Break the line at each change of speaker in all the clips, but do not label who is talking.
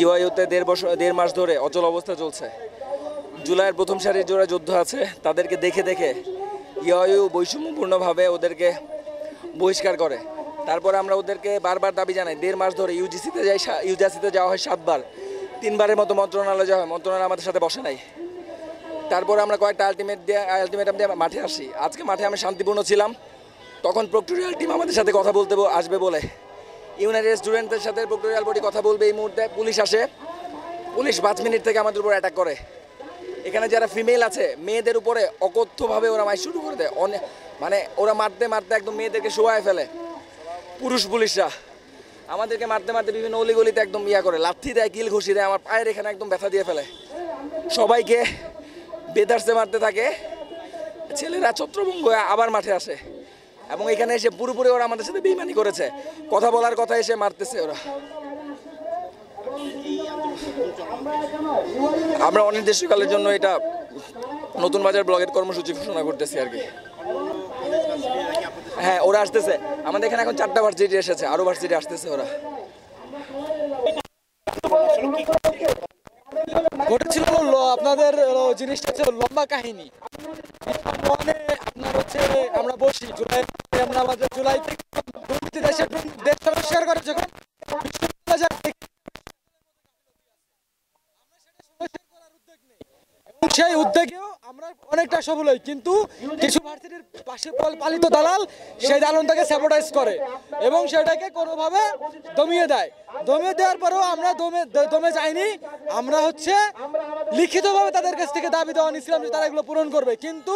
ইউআইউতে 1.5 মাস ধরে অচল অবস্থা চলছে। জুলাইয়ের প্রথম সারির যারা যোদ্ধা আছে তাদেরকে দেখে দেখে ইউআইইউ বৈষম্যপূর্ণভাবে ওদেরকে বহিষ্কার করে। তারপরে আমরা ওদেরকে বারবার দাবি জানাই। 1.5 মাস ধরে ইউজিসিতে যাওয়া হয় 7 বার, 3বারের মতো মন্ত্রণালয়ে যাওয়া হয়, মন্ত্রণালয় আমাদের সাথে বসে নাই। তারপরে আমরা কয়েকটা আলটিমেটাম দিয়ে মাঠে আসি। আজকে মাঠে আমি শান্তিপূর্ণ ছিলাম, তখন প্রক্টোরিয়াল টিম আমাদের সাথে কথা বলতে আসবে বলে ইউনাইটেড স্টুডেন্টদের সাথে প্রক্টোরিয়াল বডি কথা বলবে। এই মুহূর্তে পুলিশ আসে, পুলিশ 5 মিনিট থেকে আমাদের উপর অ্যাটাক করে। এখানে যারা ফিমেল আছে মেয়েদের উপরে অকথ্যভাবে ওরা মাইর শুরু করে দেয়। মানে ওরা মারতে মারতে একদম মেয়েদেরকে শোয়ায় ফেলে। পুরুষ পুলিশরা আমাদেরকে মারতে মারতে বিভিন্ন অলিগলিতে একদম করে, লাথি দেয়, কিল ঘুষি দেয়, আমার পায়ের এখানে একদম ব্যথা দিয়ে ফেলে। সবাইকে বেদার্সে মারতে থাকে। ছেলেরা ছত্রভঙ্গ হয়ে আবার মাঠে আসে এবং এখানে এসে পুরোপুরি ওরা আমাদের সাথে বেইমানি করেছে। কথা বলার কথা এসে মারতেছে ওরা। আমরা অনির্দিষ্টকালের জন্য এটা নতুন বাজার ব্লকের কর্মসূচি ঘোষণা করতেছি আর কি। হ্যাঁ, ওরা আসতেছে আমাদের এখানে। এখন 4টা ভার্সিটি এসেছে, আরো ভার্সিটি আসতেছে ওরা।
ঘটেছিল আপনাদের জিনিসটা হচ্ছে লম্বা কাহিনী। আপনার হচ্ছে আমরা বসি জুলাই, আমরা আমাদের জুলাই থেকে দেশ সংস্কার করে যখন সেই উদ্যোগেও আমরা অনেকটা সফল হই, কিন্তু কিছু ভার্সিটির পাশে পালিত দালাল সেই দালালটাকে স্যাবোটাইজ করে এবং সেটাকে কোনোভাবে দমিয়ে দেয়। দমিয়ে দেওয়ার পরেও আমরা দমে যাইনি। আমরা হচ্ছে লিখিতভাবে তাদের কাছ থেকে দাবি দেওয়া নিয়েছিলাম যে তারা এগুলো পূরণ করবে, কিন্তু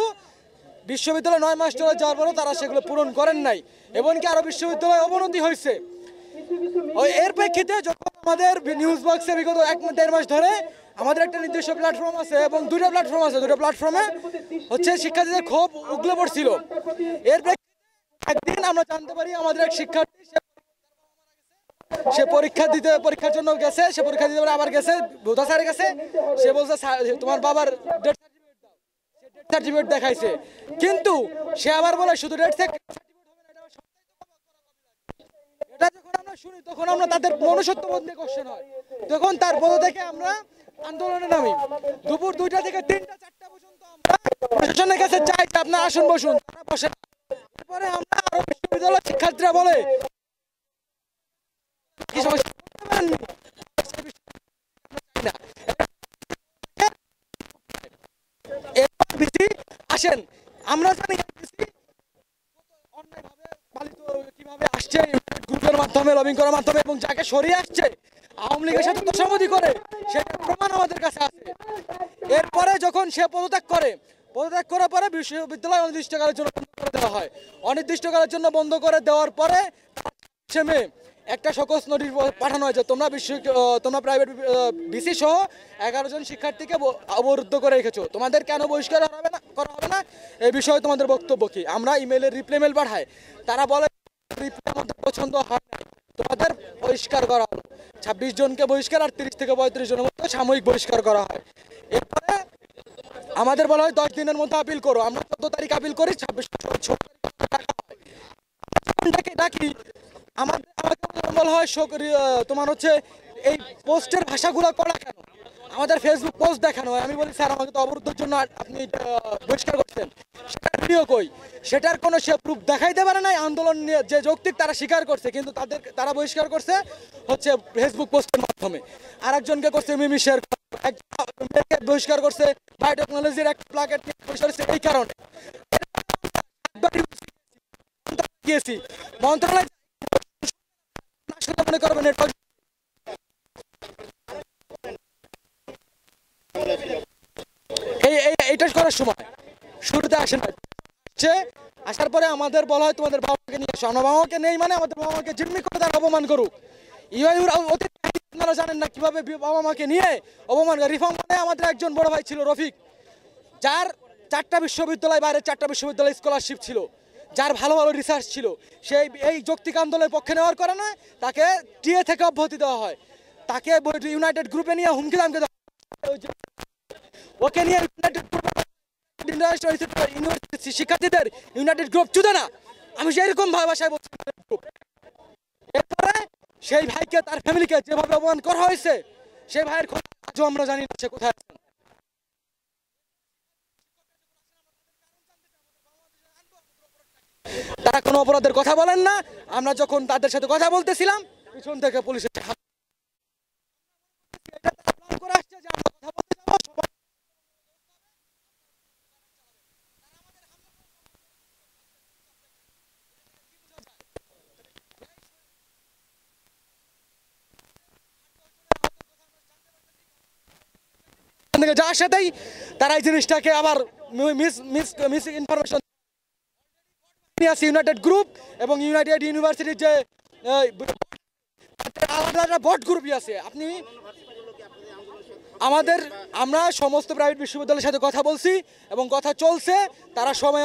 বিশ্ববিদ্যালয় 9 মাস চলে যাওয়ার পরেও তারা সেগুলো পূরণ করেন নাই। এমনকি আরো বিশ্ববিদ্যালয়ে অবনতি হয়েছে। এর প্রেক্ষিতে যখন আমাদের নিউজ বক্সে বিগত 1-1.5 মাস ধরে আমাদের একটা নির্দিষ্ট প্ল্যাটফর্ম আছে এবং 2টা প্ল্যাটফর্ম আছে, 2টা প্ল্যাটফর্মে হচ্ছে শিক্ষার্থীদের ক্ষোভ উগলে পড়ছিল। এর প্রেক্ষিতে একদিন আমরা জানতে পারি আমাদের এক শিক্ষার্থী সে পরীক্ষার জন্য গেছে, সে পরীক্ষা দিতে আবার গেছে ভোতা স্যারের কাছে। সে বলছে তোমার বাবার ডেথ সার্টিফিকেট দেখাইছে, কিন্তু সে আবার বলে শুধু ডেথ সার্টিফিকেট হবে না, এটা যখন আমরা শুনি তখন আমরা তাদের মনুষ্যত্ববোধ নিয়ে কোশ্চেন হয়। তখন তার পদ থেকে আমরা আন্দোলনে নামি। দুপুর 2টা থেকে 3টা 4টা পর্যন্ত আমরা প্রশাসনের কাছে চাই যে আপনার আসন বসুন, তারা বসে। তারপরে আমরা আরো বিশ্ববিদ্যালয়ের শিক্ষার্থীরা বলে কি সমস্যা আসেন। আমরা জানি অন্যায়ভাবে পালিত কিভাবে আসছে গ্রুপের মাধ্যমে, লবিং করার মাধ্যমে, এবং যাকে সরিয়ে আসছে আওয়ামী লীগের সাথে তোষামোদি করে সেটা প্রমাণ আমাদের কাছে আছে। এরপরে যখন সে পদত্যাগ করার পরে বিশ্ববিদ্যালয় অনির্দিষ্টকালের জন্য বন্ধ করে দেওয়া হয়। অনির্দিষ্টকালের জন্য বন্ধ করে দেওয়ার পরে একটা সকস নোটিশ পাঠানো হয়েছে, তোমরা প্রাইভেট ভিসি সহ 11 জন শিক্ষার্থীকে অবরুদ্ধ করে রেখেছো, তোমাদের কেন বহিষ্কার করা হবে না এই বিষয়ে তোমাদের বক্তব্য কি? আমরা ইমেলের রিপ্লাই মেল পাঠাই, তারা বলে রিপ্লাই আমাদের পছন্দ হয় না, তোমাদের বহিষ্কার করা হলো। 26 জনকে বহিষ্কার আর 30 থেকে 35 জনের মধ্যে সাময়িক বহিষ্কার করা হয়। এরপরে আমাদের বলা হয় 10 দিনের মধ্যে আপিল করো। আমরা 14 তারিখ আপিল করি, 26 তারিখ ডাকি। আমাকে বলা হয় তোমার হচ্ছে এই পোস্টের ভাষাগুলো করা কেন, আমাদের ফেসবুক পোস্ট দেখানো হয়। আমি বলি স্যার আমাকে তো অবরুদ্ধের জন্য আপনি বহিষ্কার করছেন, সেটার ভিডিও কই? সেটার কোনো সে প্রুফ দেখাইতে পারে নাই। আন্দোলন নিয়ে যে যৌক্তিক তারা স্বীকার করছে, কিন্তু তারা বহিষ্কার করছে হচ্ছে ফেসবুক পোস্টের মাধ্যমে। আরেকজনকে করছে মিমি শেয়ার, একজনকে বহিষ্কার করছে বায়োটেকনোলজির একটা প্লাকেট নিয়ে বহিষ্কার করছে এই কারণে। গিয়েছি মন্ত্রণালয় মনে করবেন এইটা করার সময় শুরুতে আসে না, আসার পরে আমাদের বলা হয় তোমাদের বাবা মাকে নিয়ে আসো। আমার বাবা মাকে নেই মানে আমাদের বাবা মাকে জিম্মি করে তারা অপমান করুক। আপনারা জানেন না কিভাবে বাবা মাকে নিয়ে অপমান করে। রিফর্ম মানে আমাদের একজন বড় ভাই ছিল রফিক, যার 4টা বিশ্ববিদ্যালয়, বাইরে 4টা বিশ্ববিদ্যালয় স্কলারশিপ ছিল, যার ভালো ভালো রিসার্চ ছিল। সেই এই যৌক্তিক আন্দোলনের পক্ষে নেওয়ার কারণে তাকে টিএ থেকে অব্যাহতি দেওয়া হয়। তাকে ইউনাইটেড গ্রুপে নিয়ে হুমকি দামকে দেওয়া, ওকে নিয়ে ইউনিভার্সিটি শিক্ষার্থীদের ইউনাইটেড গ্রুপ চুদে না, আমি সেরকম ভাষায় বলছি। এরপরে সেই ভাইকে তার ফ্যামিলিকে যেভাবে অপমান করা হয়েছে সে ভাইয়ের খোঁজ আজও আমরা জানি না সে কোথায় আছেন। তারা কোনো অপরাধের কথা বলেন না। আমরা যখন তাদের সাথে কথা বলতেছিলাম পিছন থেকে পুলিশ এসে এটা তারা প্ল্যান করে আসছে যে আমরা কথা বলতে যাবো, সবাই এখান থেকে যাওয়ার সাথেই তারা এই জিনিসটাকে আবার মিস ইনফরমেশন আছে। ইউনাইটেড গ্রুপ এবং ইউনাইটেড ইউনিভার্সিটির যে আলাদা আলাদা বট গ্রুপই আছে। আপনি আমরা সমস্ত প্রাইভেট বিশ্ববিদ্যালয়ের সাথে কথা বলছি এবং কথা চলছে, তারা সময়